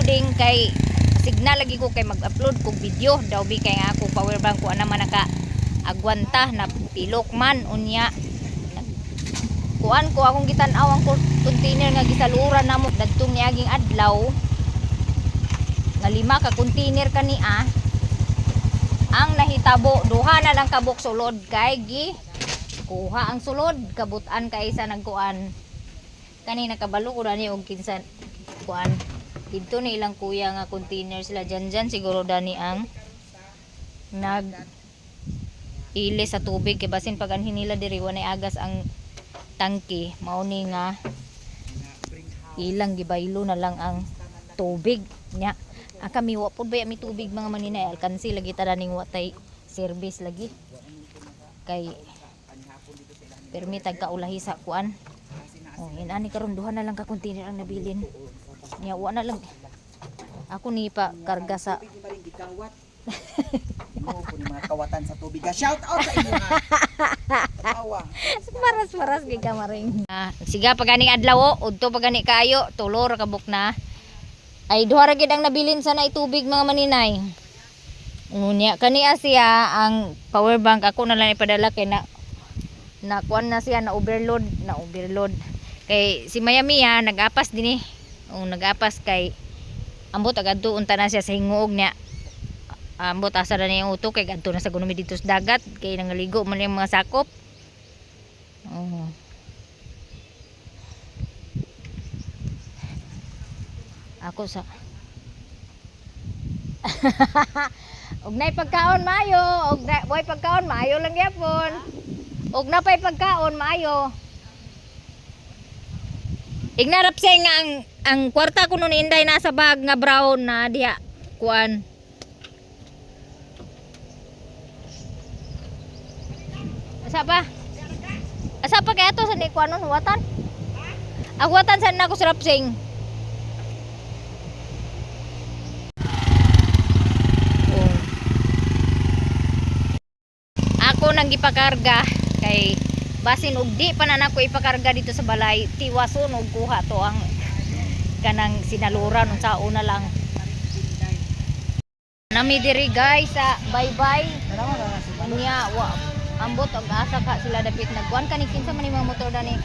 uploading kay signal lagi ko kay mag-upload kog video daw bi kay nga ako power bank ko ana man naka agwanta na pilok man unya kuan ko akong gitan-aw ang container nga gisaluran namo dadtong niaging adlaw nga 5 ka container kania ang nahitabo duha na lang kabuk sulod kay gi kuha ang sulod kabutan kay sa nagkuan kanina kabalo ko dani og kinsan kuan dito ni ilang kuya nga container sila dyan siguro dani ang nag ile sa tubig kay basin pag anhin nila diri wanay agas ang tangke mao ni nga ilang gibaylo na lang ang tubig nya kami wa pud ba mi tubig mga maninay alkansi lagi ta daning watay service lagi kay permi tag kaulahi sa kuan. Oh, inani karon duha na lang ka container ang nabilin. Nya wa na lang. Ako ni pa karga sa mo po ni mga kawatan sa tubig. Shout out sa inyo ha. Tawa. Paras gid ka maring. Siga paganing adlaw udto pagani kayo tulor ka buk na. Ay duha ra gid ang nabilin sana itubig mga maninay. Unya kaniya siya ang power bank ako na lang ipadala kay na kuan na siya na overload kay si Miami nag-apas din nag-apas kay ambot agad unta na siya sa hinguog niya ambot asa na niya uto kay adto na sa gunumi dito sa dagat kay nangaligo man yung mga sakop. Ako sa og nay pagkaon maayo og boy pagkaon maayo lang gyapon og napay pagkaon maayo. Ignarap siya nga ang kwarta ko nun inday nasa bag nga brown na diha kuan. Asa pa kaya to sa ni kuan nun watan? Agwatan sa nako sa rapsing. Ako nang gipakarga kay basin og di pa na nako ipakarga dito sa balay tiwason og kuha to ang kanang sinaluran unsa una lang nami diri guys sa bye niya ambot og asa ka sila dapit nagkuan kani kinsa man imong motor dani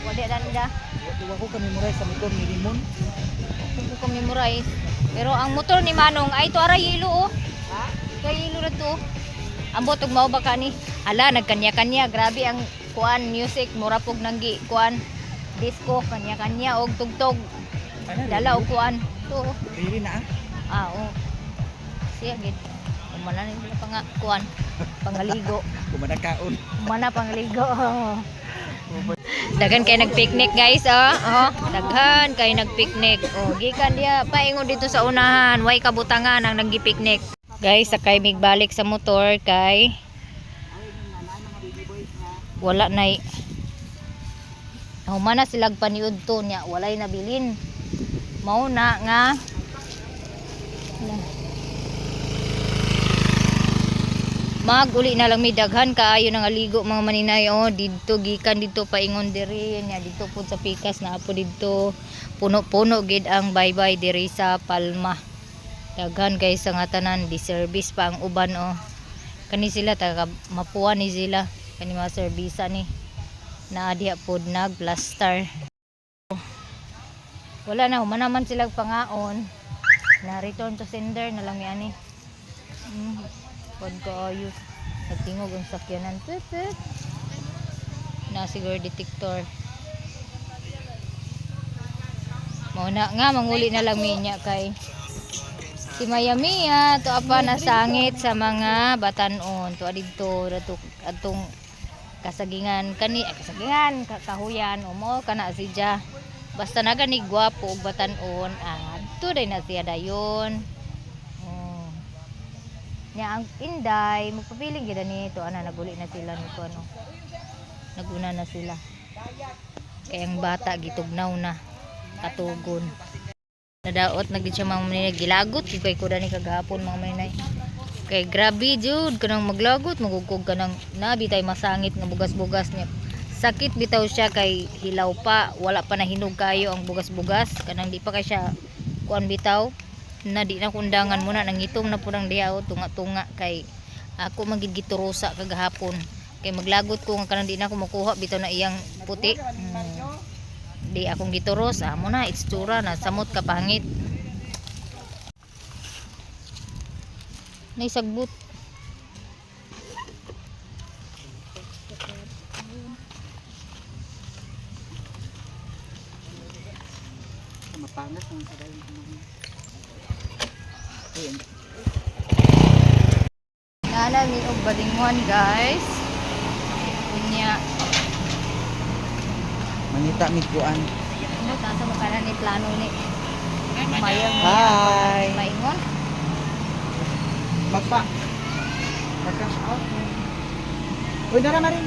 wala dani da Wa ko kami muray sa motor ni Limon. ko kami muray pero ang motor ni Manong ay to ara yelo Ha? kay yelo ra to ambot og mao ba kani ala nagkanya-kanya grabe ang kuan music mura pog nanggi kuan disco kanya-kanya og tugtog dala og kuan to Dili na oo siya gid umana ni sila pang kuan pangaligo kumadakaon. umana pangaligo daghan kay nagpicnic guys daghan kay nagpicnic gikan dia paingon dito sa unahan way kabutangan ang naggi-picnic guys sakay migbalik sa motor kay wala nay humana silag paniud to niya walay nabilin mao na nga maguli na lang mi daghan kaayo nang aligo mga maninay didto gikan didto paingon diri nya didto pud sa pikas na apo didto puno-puno gid ang bye-bye diri sa Palma daghan kay sa nga tanan di service pa ang uban kani sila taga mapuan ni sila kani mga serbisa ni na diha pod nagplaster wala na humanaman sila pangaon na return to sender na lang yani pod ko ayos nagtingog ang sakyanan na siguro detector mo na nga manguli na lang minya kay si Miami to apa nasangit sa mga batanon to adito atong kasagingan kasagingan kahuyan mo kana siya basta nagani gwapo og batanon adto day na siya dayon nya ang inday magpapiling gid ni to naguli na sila nito naguna na sila kay ang bata gitugnaw na katugon nadaot na gid siya mga maninay gilagot kay ko dani kagahapon mga maninay kay grabe jud kanang maglagot magugkog kanang nabi tay masangit nga bugas-bugas niya sakit bitaw siya kay hilaw pa wala pa nahinog kayo ang bugas-bugas kanang di pa kay siya kuan bitaw na di na kundangan muna nangitom na purang diha o tunga-tunga kay ako magigiturusa kagahapon kay maglagot ko nga kanang di na ako makuha bitaw na iyang puti. Di akong gituros amo na itsura na samot ka pangit. Naisagbot. Mapangas ang sa dayon. Ayun. Nana mi og balingon guys. Unya. Mangita mi kuan. Ano tasa mo kana ni plano ni? Mayang Hi. maingon. Magpa. Mag-cash out. Uy, nara marin.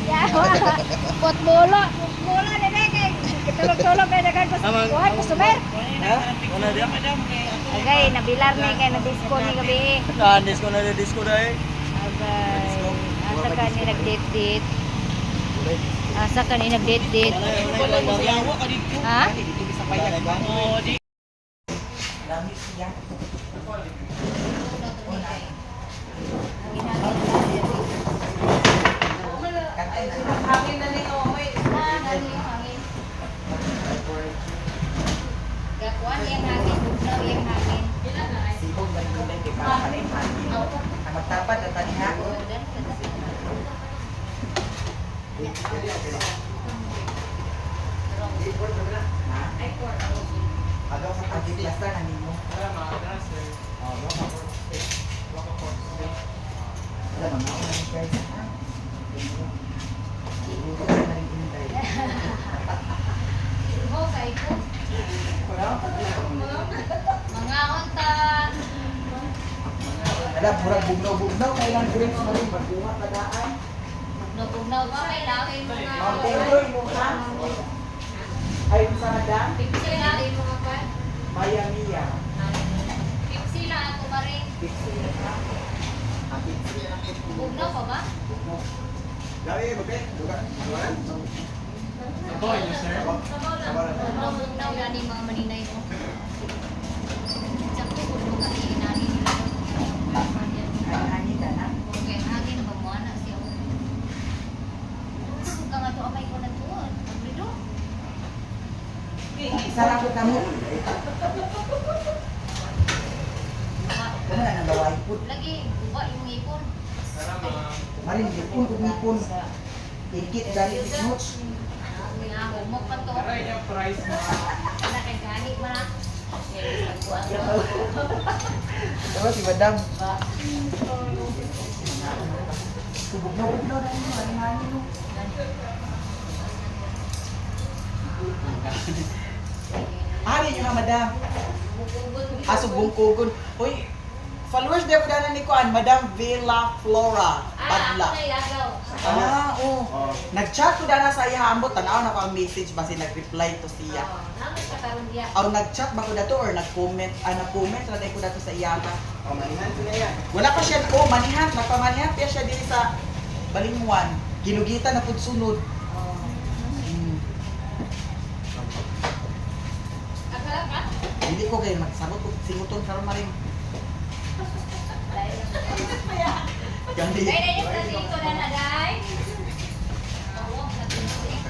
Yawa. Pot bola dede kay tulog-tulog kay dagan ko. Kuha customer. Ha? Wala dia madam kay Agay nabilar ni kay na disco ni gabi. Nanis ko na disco dai. Agay. Asa ka ni nag-date-date? Asa ka ni nag-date-date? Yawa ka dito. Ha? Dito sa payag ba? Oh, di. Dami siya. Hangin na ni Omoy. Hangin yung hangin. Gakuan yung hangin. Bugnaw yung hangin. Sibog ba yung kay para kanin hangin. Ang magtapad at taniha. Agaw sa pagkiklasa na nimo. Wala ba mga ulan guys? Siguro ka na rin inday. Mga onta. Wala, murag bugnaw-bugnaw. Kailan drinks mo rin. Pagbuha tagaan. Bugnaw pa may lawin mo nga. Mountain Dew mo ha? Ay, sa madam? Pipsi na mo nga pa. Maya Mia. Pipsi na ako maring. Pixie na ha? Ang pixie na Bugnaw pa ba? bugnaw. Gawi, babe. Duga. Duga. Bugnaw gani mga maninay mo. Sakto ko mga inani nila. Hangin ka na. Okay, hangin ba mo na siya. Kung ka nga to amay ko na tuon. Abrido. Sarap ko tamo. Kamo na nang gawai put. Lagi, buba yung ipon. Marin ipon kung ipon. Ikit dari notes. Nga, humok pa to. Wala kay gani mo na. Diba si madam? Bugnaw-bugnaw na yun. Hangin mo. Hari nyo nga madam. Aso bungkugon. Uy, followers na po ni Kuan, Madam Villa Flora Padla. Ako na ilagaw. Oo. Nag-chat ko na sa iya ambot, tanaw na ko ang message basi nag-reply to siya. Naman sa karon diya. Aw nag-chat ba ko dato or nag-comment, nag-comment ra ko dato sa iya ka. Manihan sila yan. Wala pa siya, manihan, nagpamanihan pa siya diri sa Balingwan. Ginugitan na pud sunod. Akala ka? Hindi ko kayo magsabot ko singuton karon maring. Gandi. Kaya na yung plastic ko na na, day. Oo, plastic.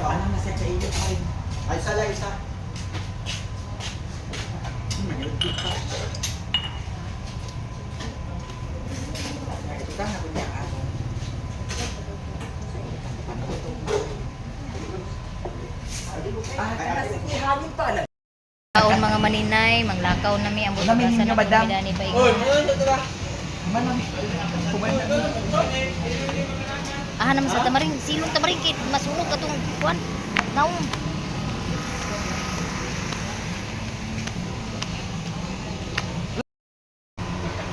Ano na siya sa iyo maring. Ay sala isa. Nag-edit pa. Ito ka na kunya ako. Sige, hangin pa lang. Taon mga maninay, manglakaw na mi ang Namin butasan ninyo, ng madam. pamilya ni Oy, Paingon. tara. Manon. Kumain na. Ah, naman sa tamaring, silong tamaring kit, masunog atong kuan. Naong.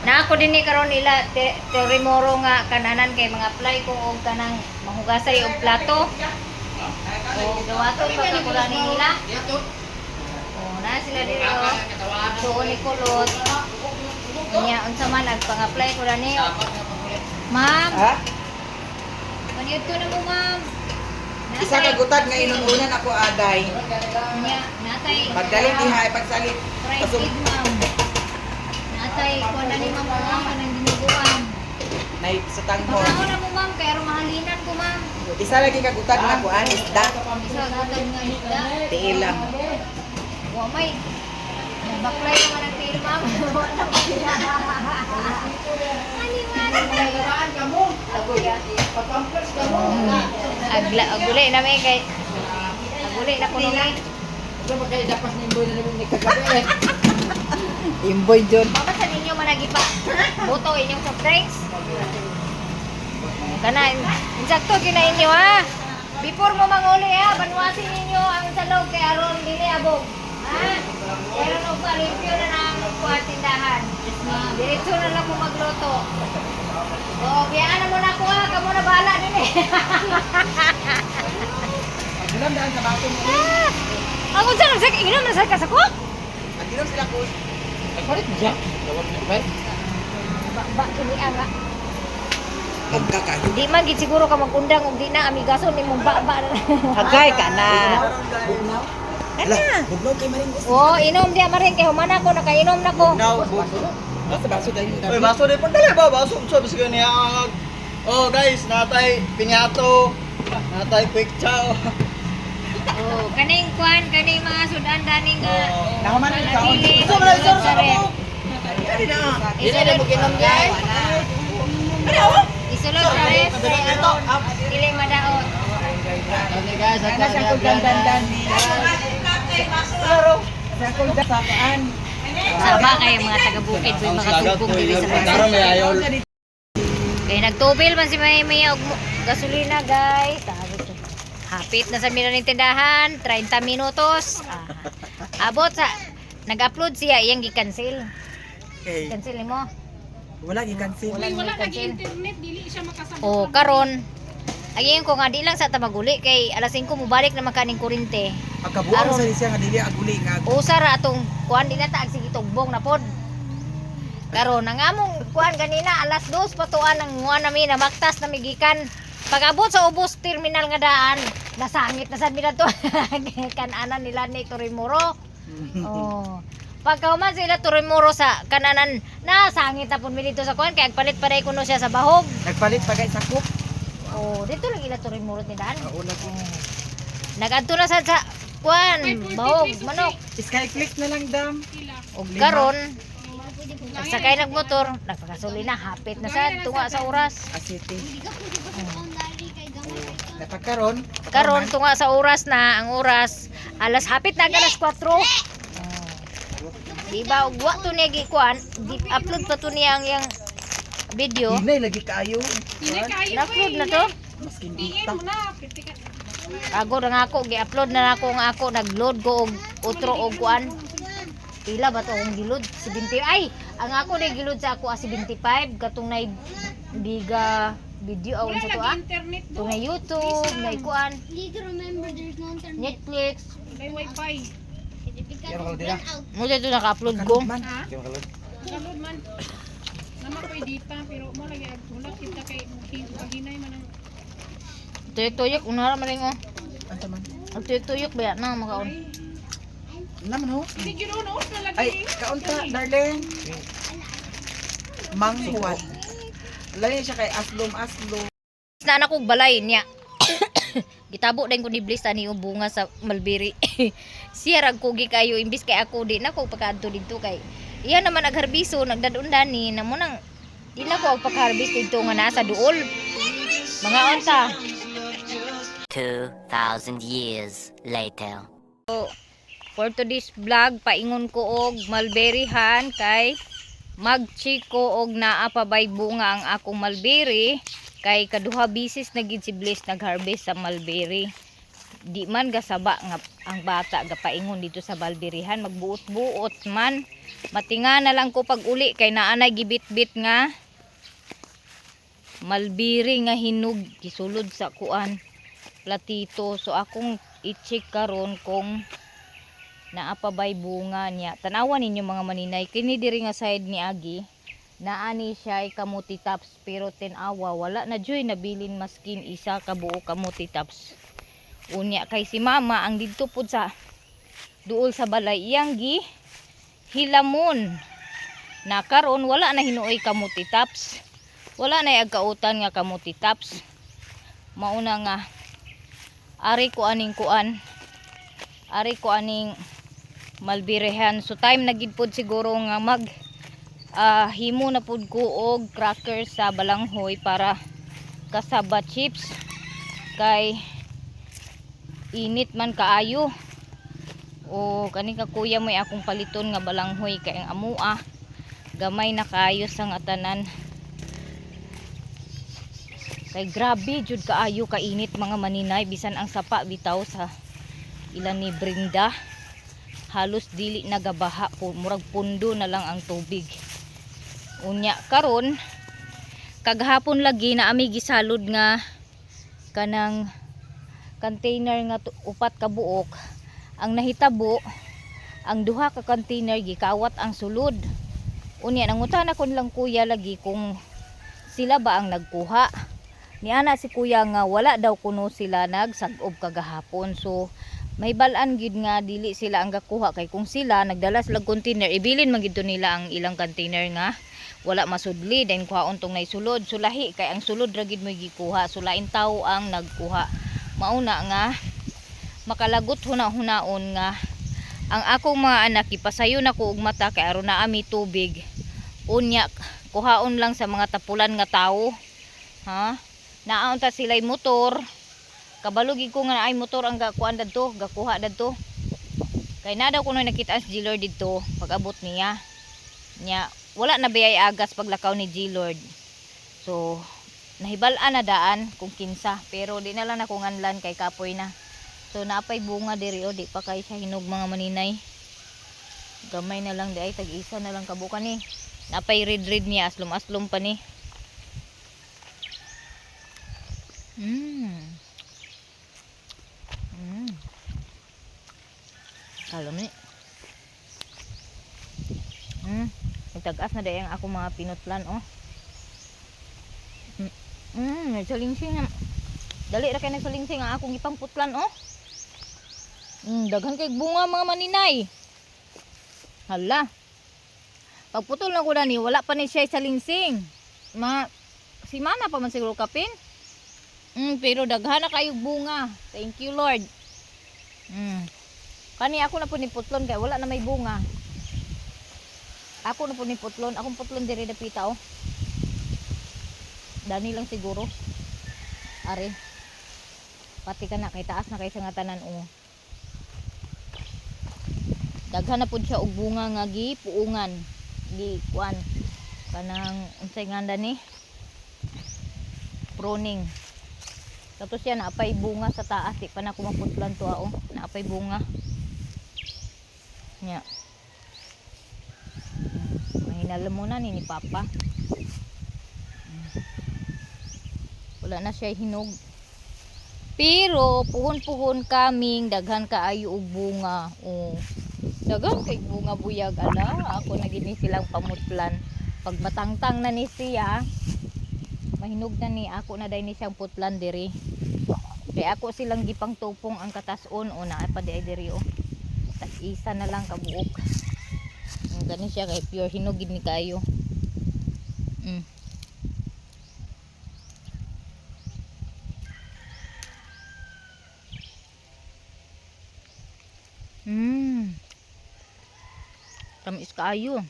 Na ako din ni karon nila terimoro nga kananan kay mga apply ko og kanang mahugasay og plato. O gawaton pa ka kurani nila. O na sila dito. Suon ni kulot. Niya unsa man pang-apply ko na ni. Ma'am, Ha? kaniyot ko na mo ma'am. Isa ka gutad nga inununan ako aday. Niya, natay. Pagdaling diha ay pagsalit. Fried pig ma'am. Natay ko na ni ma'am ma'am kanang dinuguan. Nay sa tanghon. Pagkaon na mo ma'am kay aron mahalinan ko ma'am. Isa lagi ka gutad nga kuan isda. Isa gutad nga isda. Tiil lang. Wa may baklay naman ang tail ma'am. Agulay na may kay agulay na ko nung Imboy jud. Bakit sa ninyo managipa? Buto inyong soft drinks? Kana, insakto kina inyo ha. Before mo manguli ha, banwasin ninyo ang salog kay aron dili abog. Ha? Pero no pa review na ang tindahan. Diretso na lang mo magluto. O, biyaan na muna ako ha, kamo na bahala din eh. Agilam daan sa baso mo. Ako saan nagsak, inom na sa kasako? Agilam sila ko. Palit mo siya. Dawat niya pa. Ba, kini nga. Magkaka. Hindi man gid siguro ka magundang og di na amigaso ni mong ba. Hagay ka na. Ala, bugnaw kay maring. Oh, inom dia maring kay humana ko nakainom na ko. Now, basta baso dahil. Oy, baso din pun dali ba? Baso so bisig niya. Oh, guys, natay pinyato. Natay quick chow. Oh, kaning kwan, kaning mga sudan daning nga. Nahuman ang taon. Napili. So, wala isa sa Sarap. mo. Ari na. Dili na mo ginom guys. Isulod sa ref kay ano, dili madaot. Okay guys, Ana sa dandan ni. Laro. Sa kulda sa kaan. Sama kay mga taga-bukid, may mga tubog dili sa Tara may mesa. ayol. Kay nagtubil man si May og gasolina, guys. Sabi ko, hapit na sa ning tindahan, 30 minutos. Abot sa nag-upload siya, iyang gi-cancel. Okay. Cancel mo. Wala gi-cancel. Wala lagi internet, dili siya makasabot. Oh, karon. Ayun ko nga di lang sa tamaguli kay alas 5 mo balik na makaning kurente. Pagkabuang sa siya nga dili aguli nga. Usa ra atong kuan di na taag sige tugbong na pod. Karon ang among kuan ganina alas 2 patuan ang nguan nami na maktas na migikan. Pag-abot sa ubos terminal nga daan, nasangit na sad mi to. Kananan nila ni Torimuro. Oh. Pagkauman sila Torimuro sa kananan, nasangit na pud mi dito sa kuan kay agpalit pa kuno siya sa bahog. Nagpalit pagay sa cook. Oh, dito lang ila Torimuro ni daan. Una ko. Nagadto na sad sa kuan, bahog, manok. Skyflix na lang dam. Og karon nagsakay nagmotor, nagpakasuli na hapit na sad tunga sa oras. Asiti. Napagkaron. Karon tunga sa oras na, ang oras alas hapit na alas 4. Diba og wa to niya gikuan, upload pa to niya ang yang video. Hinay lagi kaayo. Na-upload na to. Mas kindita. Ago na nga ako, gi-upload na ako nga ako nag-load ko og outro og kuan. Pila ba to ang gilod? 70 ay, ang ako na gilod sa ako 75 katong na biga video awon sa to Ito na YouTube, na kuan, Please remember there's no internet. Netflix. May wifi. Kaya kalau dila. Mo dito naka-upload ko. Man. Ha? Kaya kalau. Download man. Nama ko edita pero mo lagi wala kita kay paginay man ang Tuyok-tuyok unara man ring oh. Anta man. Ang tuyok-tuyok ba na makaon. Naman ho. hindi gyud no na lagi. Ay, kaunta, darling. Manghuan. Lain siya kay aslom. Na anak kog balay niya. Gitabo din ko ni Bliss ani yung bunga sa Mulberry. Siya rag kugi kayo imbis kay ako di na ko pagkaadto dito kay. Iya naman nagharbiso nagdadundan ni namo nang di na ko og pagharvest dito nga nasa duol. Mga unta. 2,000 years later. For today's vlog paingon ko og mulberry han kay mag-check ko og naa pa bay bunga ang akong mulberry kay kaduha bisis na gid si Bliss nagharvest sa mulberry. Di man gasaba nga ang bata gapaingon dito sa mulberryhan magbuot-buot man. Matinga na lang ko pag uli kay naanay gibit-bit nga mulberry nga hinog gisulod sa kuan platito. So akong i-check karon kung naapabay bunga niya. Tanawan ninyo mga maninay. Kini diri nga side ni Agi. naani siya ay kamuti tops pero tinawa wala na joy nabilin maskin isa ka buo kamuti tops. Unya kay si mama ang didto pud sa duol sa balay iyang gi hilamon na karon wala na hinuoy kamuti tops, wala na agkautan nga kamuti tops. Mauna nga ari ko aning malbirehan. So time na gid pod siguro nga mag himo na pod ko og crackers sa balanghoy para kasaba chips kay init man kaayo. O kani ka kuya mo akong paliton nga balanghoy kay ang amua gamay na kaayo sa nga tanan. Kay grabe jud kaayo kainit mga maninay, bisan ang sapa bitaw sa ilan ni Brenda halos dili nagabaha po, murag pundo na lang ang tubig. Unya karon kaghapon lagi na ami gisalod nga kanang container nga upat ka buok. Ang nahitabo ang duha ka container gikawat ang sulod. Unya nangutan ako nilang kuya lagi kung sila ba ang nagkuha. Niana si kuya nga wala daw kuno sila nagsag-ob kagahapon. So may balaan gid nga dili sila ang gakuha kay kung sila nagdala sila container ibilin man gid nila ang ilang container nga wala masudli then kuhaon tong naisulod. So lahi kay ang sulod ra gid mo gikuha. So lain tawo ang nagkuha. Mauna nga makalagot huna-hunaon nga ang akong mga anak ipasayo na ko og mata kay aron na ami tubig. Unya kuhaon lang sa mga tapulan nga tawo. Ha? Naon ta sila'y motor. Kabalugi ko nga ay motor ang gakuan dadto, gakuha dadto. Kay nadaw ko na nakita si G-Lord dito pag-abot niya. Nya wala na bayay agas paglakaw ni G-Lord. So nahibal-an na daan kung kinsa pero di na lang ako nganlan kay kapoy na. So naapay bunga diri o di pa kay siya hinog mga maninay. Gamay na lang di ay tag-isa na lang kabuka ni. Naapay red niya aslom-aslom pa ni. Kalam ni. Nagtagas na dayang ako mga pinutlan oh. Nagsalingsing. Dali ra kay nagsalingsing ang akong ipang putlan oh. Daghan kay bunga mga maninay. Hala. Pagputol na ko na ni wala pa ni siya salingsing. Si mana pa man siguro kapin. Pero daghan na kayo bunga. Thank you Lord. Kani ako na po ni putlon kay wala na may bunga. Ako na po ni putlon. Akong putlon diri dapita oh. Dani lang siguro. Are. Pati ka na kay taas na kay sa nga tanan oh. Daghan na po siya og bunga nga gipuungan. Kuan. Kanang unsay nganda ni? Pruning. Tapos yan naapay bunga sa taas. Di pa na ko maputlan to oh. Naapay bunga. Nya. Mahinalam muna ni Papa. Wala na siya hinog. Pero puhon-puhon kaming daghan kaayo og bunga. Oh. Daghan kay bunga buyag ala. Ako na gini silang pamutlan. Pag matangtang na ni siya, mahinog na ni ako na dai ni siyang putlan diri. Kay ako silang gipang tupong ang katason o na pa di ay diri oh. Isa na lang kabuok. Gani siya kay pure hinugid ni kayo. Tamis kayo.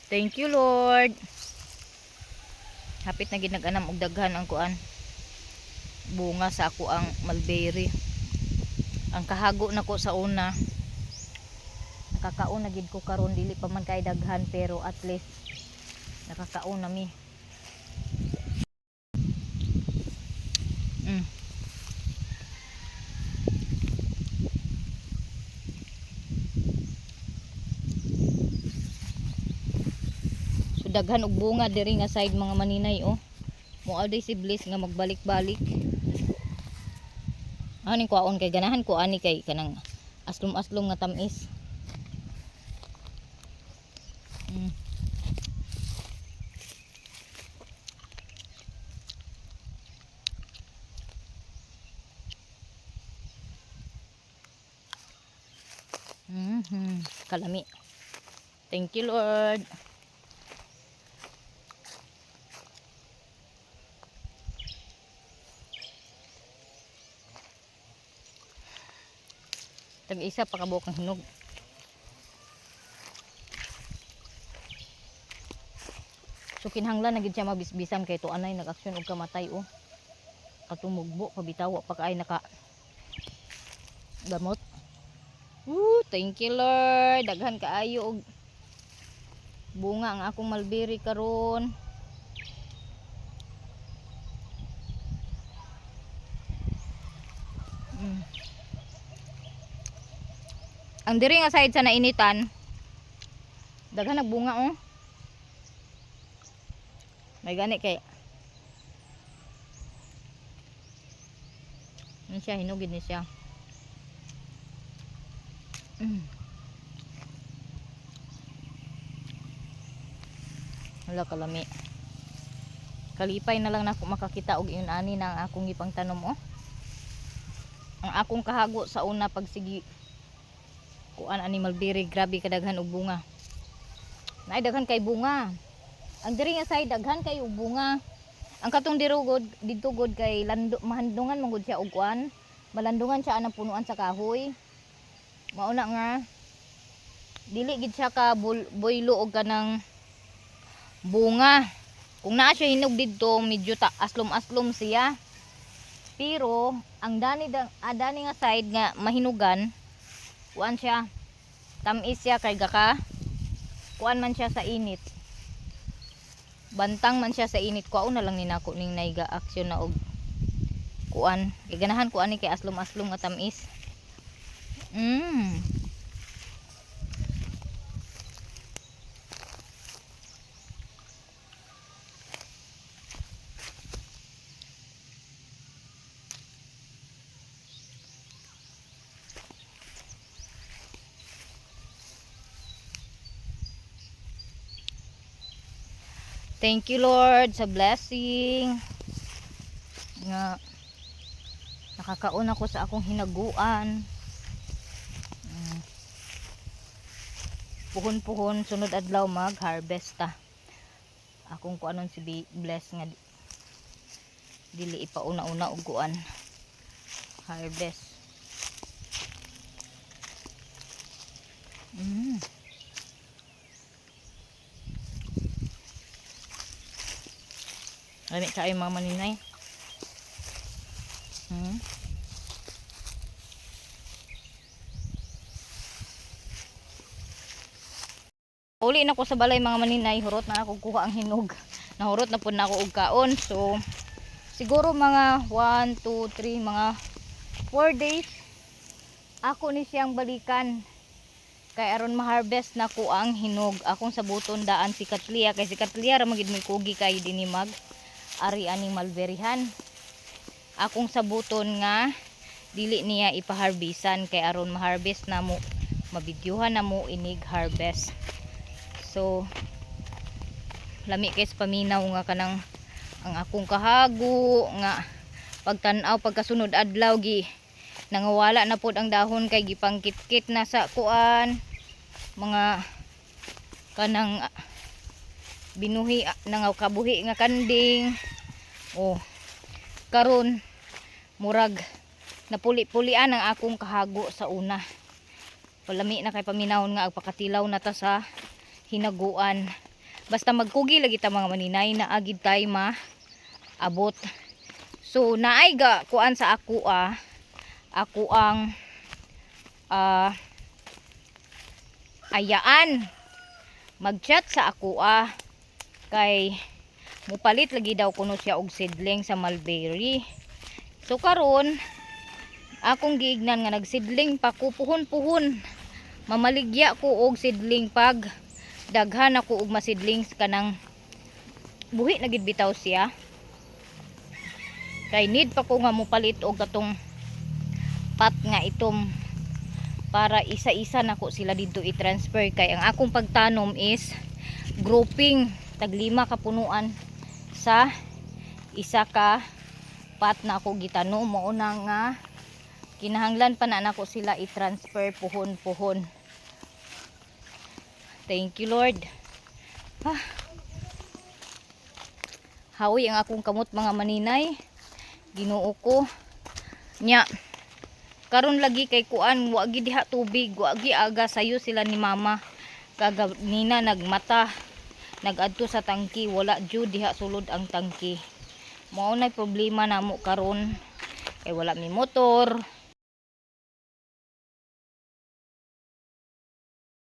Thank you Lord. Hapit na ginag-anam og daghan ang kuan. Bunga sa ako ang mulberry. Ang kahago na ko sa una. Nakakaon na gid ko karon dili pa man kay daghan pero at least nakakaon na mi. So daghan og bunga diri nga side mga maninay oh. Moal day si Bliss nga magbalik-balik. Ani kuaon kay ganahan ko ani kay kanang aslom-aslom nga tamis. Kalami. Thank you, Lord. Tag-isa pa kabukang hinog. So kinahanglan na gid siya mabisbisan kay to anay nag-aksyon og kamatay oh. Katumugbo pabitawa pa kaay naka gamot. Thank you Lord. Daghan kaayo og bunga ang akong mulberry karon. Ang diri nga side sa nainitan, daghan nagbunga oh. May gani kay ni siya hinugid ni siya. Wala kalami. Kalipay na lang nako makakita og iyon ani na ang akong ipang tanom oh. Ang akong kahago sa una pagsigi kuan animal berry, grabe kadaghan og bunga. Naay daghan kay bunga. Ang diri nga side daghan kay og bunga. Ang katong dirugod didto gud kay mahandungan man gud siya og kuan. Malandungan siya anang punuan sa kahoy. Mauna nga dili gid siya ka boylo og kanang bunga. Kung naa siya hinog didto medyo aslom-aslom siya. Pero ang dani nga side nga mahinugan kuan siya tamis siya kay gaka kuan man siya sa init, bantang man siya sa init. Kuan na lang ni nako ning naiga aksyon na og kuan kay ganahan kuan ni kay aslom-aslom nga tamis. Thank you Lord sa blessing nga nakakaon ako sa akong hinaguan. Puhon-puhon sunod adlaw mag harvest ta. Akong kuanon si bless nga dili ipauna-una og kuan harvest. Lami kayo mga maninay. Uli na ko sa balay mga maninay, hurot na ako kuha ang hinog. Nahurot na po na ako og kaon. So siguro mga 1, 2, 3 mga 4 days ako ni siyang balikan. Kay aron ma-harvest na ko ang hinog. Akong sabuton daan si Katlia kay si Katlia ra magid may kugi kay dinhi mag ari aning mulberryhan. Akong sabuton nga dili niya ipaharbisan kay aron ma-harvest na mo, mabidyuhan na mo inig harvest. So lami kay sa paminaw nga kanang ang akong kahago nga pagtan-aw pagkasunod adlaw gi nangawala na pod ang dahon kay gipangkit-kit na sa kuan mga kanang binuhi nangaw kabuhi nga kanding. Karon murag napuli-pulian ang akong kahago sa una. Palami na kay paminahon nga agpakatilaw na ta sa hinaguan. Basta magkugi lagi ta mga maninay na agid tay maabot. So naay ga kuan sa ako ako ang ayaan mag-chat sa ako kay mupalit lagi daw kuno siya og seedling sa mulberry. So karon akong giignan nga nagsidling pa ko puhon-puhon. Mamaligya ko og seedling pag daghan ako og masidlings kanang buhi na gid bitaw siya. Kay need pa ko nga mupalit og katong pat nga itom para isa-isa nako sila dito i-transfer kay ang akong pagtanom is grouping tag 5 ka punuan sa isa ka pat na ako gitanom. Mao na nga kinahanglan pa na nako sila i-transfer puhon-puhon Thank you, Lord. Ah. Hawi ang akong kamot mga maninay. Ginoo ko. Nya. Karon lagi kay kuan, wa gi diha tubig, wa gi aga sayo sila ni mama. Kaganina nagmata. Nagadto sa tangki, wala jud diha sulod ang tangki. Mao nay problema namo karon. Kay wala mi motor.